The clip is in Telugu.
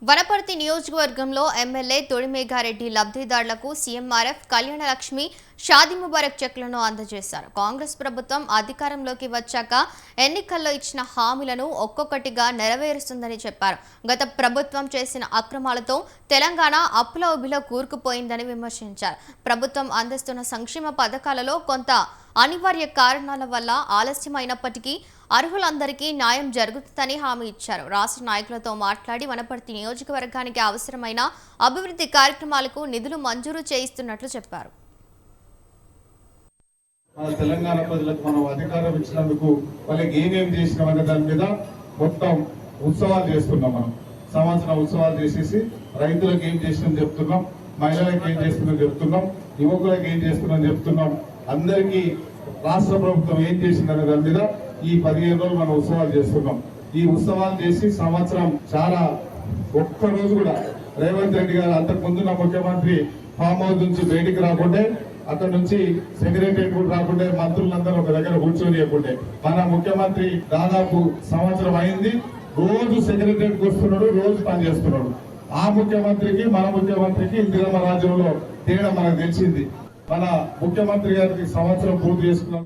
వనపర్తి నియోజకవర్గంలో ఎమ్మెల్యే తొడిమేఘారెడ్డి లబ్ధిదారులకు సీఎంఆర్ఎఫ్ కళ్యాణలక్ష్మి షాదీ ముబారక్ చెక్లను అందజేశారు. కాంగ్రెస్ ప్రభుత్వం అధికారంలోకి వచ్చాక ఎన్నికల్లో ఇచ్చిన హామీలను ఒక్కొక్కటిగా నెరవేరుస్తుందని చెప్పారు. గత ప్రభుత్వం చేసిన అక్రమాలతో తెలంగాణ అప్పుల ఊబిలో కూరుకుపోయిందని విమర్శించారు. ప్రభుత్వం అందిస్తున్న సంక్షేమ పథకాలలో కొంత అనివార్య కారణాల వల్ల ఆలస్యమైనప్పటికీ అర్హులందరికీ న్యాయం జరుగుతుందని హామీ ఇచ్చారు. రాష్ట్ర నాయకులతో మాట్లాడి వనపర్తి నియోజకవర్గానికి అవసరమైన అభివృద్ధి కార్యక్రమాలకు నిధులు మంజూరు చేయిస్తున్నట్లు చెప్పారు. మన తెలంగాణ ప్రజలకు మనం అధికారం ఇచ్చినందుకు వాళ్ళకి ఏమేమి చేసినామనే దాని మీద మొత్తం ఉత్సవాలు చేస్తున్నాం. మనం సంవత్సరం ఉత్సవాలు చేసేసి రైతులకు ఏం చేసినాం చెప్తున్నాం, మహిళలకు ఏం చేస్తున్నాం చెప్తున్నాం, యువకులకు ఏం చేస్తున్నాం చెప్తున్నాం. అందరికీ రాష్ట్ర ప్రభుత్వం ఏం చేసిందనే దాని మీద ఈ 15 రోజులు మనం ఉత్సవాలు చేస్తున్నాం. ఈ ఉత్సవాలు చేసి సంవత్సరం చాలా ఒక్క రోజు కూడా రేవంత్ రెడ్డి గారు అంతకు ముందున్న ముఖ్యమంత్రి ఫామ్ హౌస్ నుంచి బయటికి రాకుంటే, అక్కడ నుంచి సెక్రటరియట్ కూడా రాకుంటే, మంత్రులందరూ ఒక దగ్గర కూర్చొనియకుంటే, మన ముఖ్యమంత్రి దాదాపు సంవత్సరం అయింది. రోజు సెక్రటరియట్కి వస్తున్నాడు, రోజు పని చేస్తున్నాడు. ఆ ముఖ్యమంత్రికి మన ముఖ్యమంత్రికి ఇందిరమ్మ రాజ్యంలో తేడా మనకు తెలిసింది. మన ముఖ్యమంత్రి గారికి సంవత్సరం పూర్తి చేసుకున్నాం.